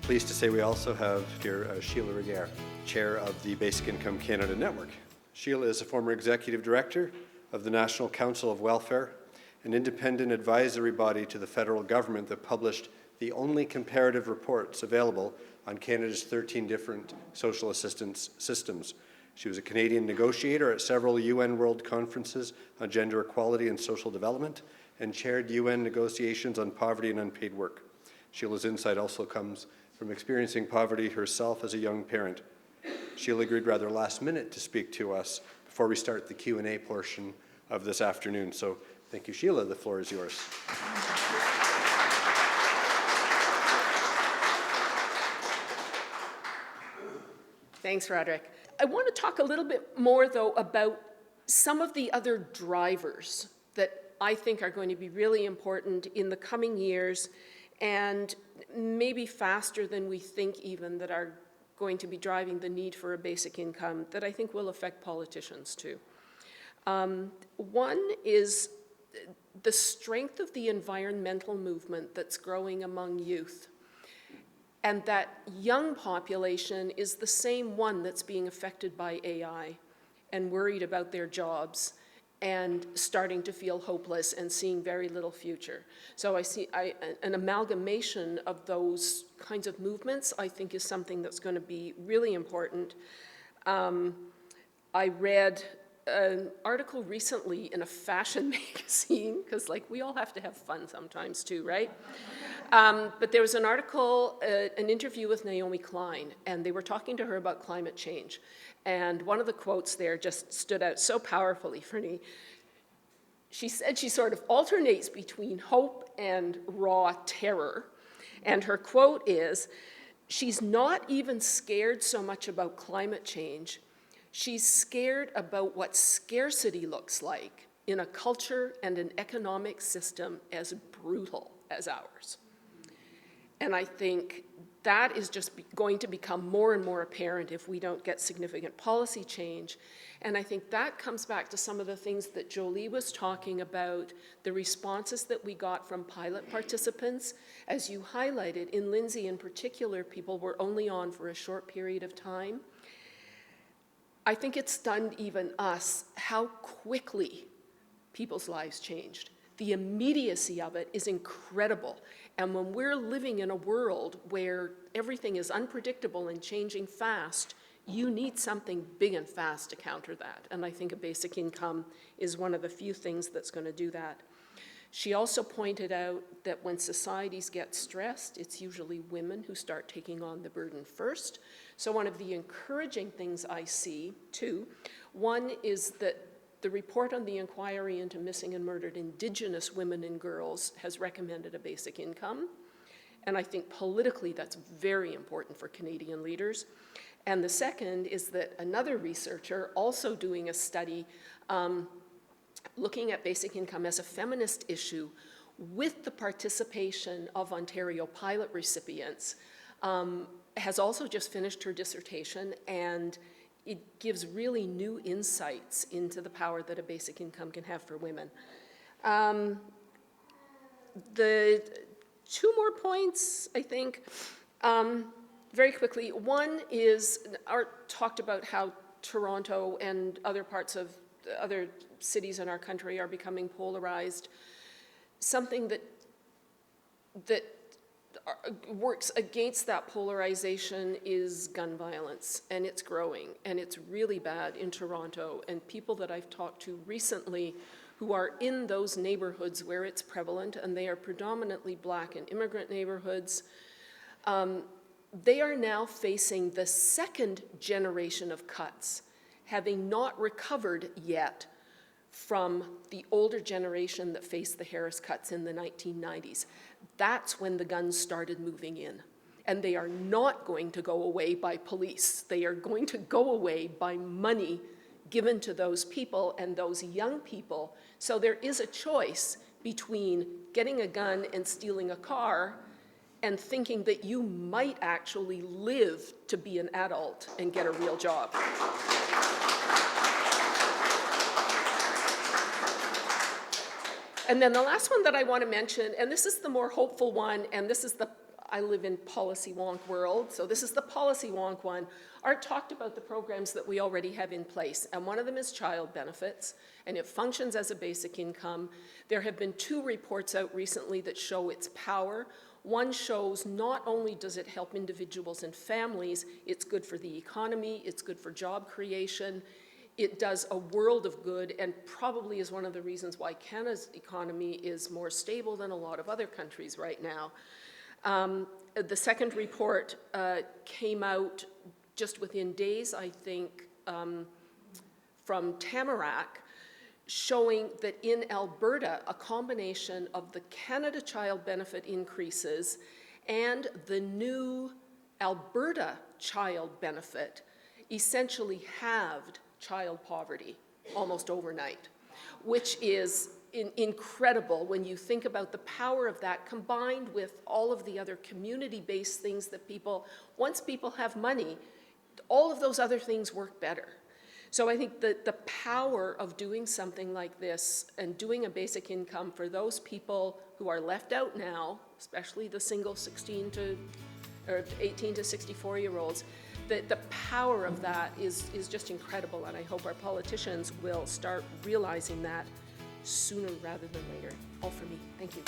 Pleased to say we also have here Sheila Regehr, Chair of the Basic Income Canada Network. Sheila is a former Executive Director of the National Council of Welfare, an independent advisory body to the federal government that published the only comparative reports available on Canada's 13 different social assistance systems. She was a Canadian negotiator at several UN World Conferences on gender equality and social development and chaired UN negotiations on poverty and unpaid work. Sheila's insight also comes from experiencing poverty herself as a young parent. Sheila agreed rather last minute to speak to us before we start the Q&A portion of this afternoon. So thank you, Sheila. The floor is yours. Thanks, Roderick. I want to talk a little bit more, though, about some of the other drivers that I think are going to be really important in the coming years and maybe faster than we think even, that are going to be driving the need for a basic income that I think will affect politicians too. One is the strength of the environmental movement that's growing among youth. And that young population is the same one that's being affected by AI and worried about their jobs and starting to feel hopeless and seeing very little future. So I see an amalgamation of those kinds of movements, I think, is something that's going to be really important. I read an article recently in a fashion magazine, because we all have to have fun sometimes too, right? But there was an article, an interview with Naomi Klein, and they were talking to her about climate change. And one of the quotes there just stood out so powerfully for me. She said she sort of alternates between hope and raw terror. And her quote is, she's not even scared so much about climate change. She's scared about what scarcity looks like in a culture and an economic system as brutal as ours. And I think that is just going to become more and more apparent if we don't get significant policy change. And I think that comes back to some of the things that Joli was talking about, the responses that we got from pilot participants. As you highlighted, in Lindsay in particular, people were only on for a short period of time. I think it stunned even us how quickly people's lives changed. The immediacy of it is incredible. And when we're living in a world where everything is unpredictable and changing fast, you need something big and fast to counter that. And I think a basic income is one of the few things that's going to do that. She also pointed out that when societies get stressed, it's usually women who start taking on the burden first. So one of the encouraging things I see, too, one is that the report on the inquiry into missing and murdered Indigenous women and girls has recommended a basic income. And I think politically that's very important for Canadian leaders. And the second is that another researcher also doing a study looking at basic income as a feminist issue with the participation of Ontario pilot recipients has also just finished her dissertation, and it gives really new insights into the power that a basic income can have for women. The two more points, I think, very quickly. One is, Art talked about how Toronto and other parts of other cities in our country are becoming polarized. Something that works against that polarization is gun violence, and it's growing, and it's really bad in Toronto. And people that I've talked to recently who are in those neighborhoods where it's prevalent, and they are predominantly Black and immigrant neighborhoods, they are now facing the second generation of cuts, having not recovered yet from the older generation that faced the Harris cuts in the 1990s. That's when the guns started moving in. And they are not going to go away by police. They are going to go away by money given to those people and those young people. So there is a choice between getting a gun and stealing a car and thinking that you might actually live to be an adult and get a real job. And then the last one that I want to mention, and this is the more hopeful one, and this is the, I live in policy wonk world, so this is the policy wonk one. Art talked about the programs that we already have in place, and one of them is child benefits, and it functions as a basic income. There have been 2 reports out recently that show its power. One shows not only does it help individuals and families, it's good for the economy, it's good for job creation, it does a world of good, and probably is one of the reasons why Canada's economy is more stable than a lot of other countries right now. The second report came out just within days, I think, from Tamarack, showing that in Alberta, a combination of the Canada Child Benefit increases and the new Alberta Child Benefit essentially halved child poverty almost overnight, which is incredible when you think about the power of that combined with all of the other community-based things that once people have money, all of those other things work better. So I think that the power of doing something like this and doing a basic income for those people who are left out now, especially the single 18 to 64-year-olds, the power of that is just incredible, and I hope our politicians will start realizing that sooner rather than later. All for me. Thank you.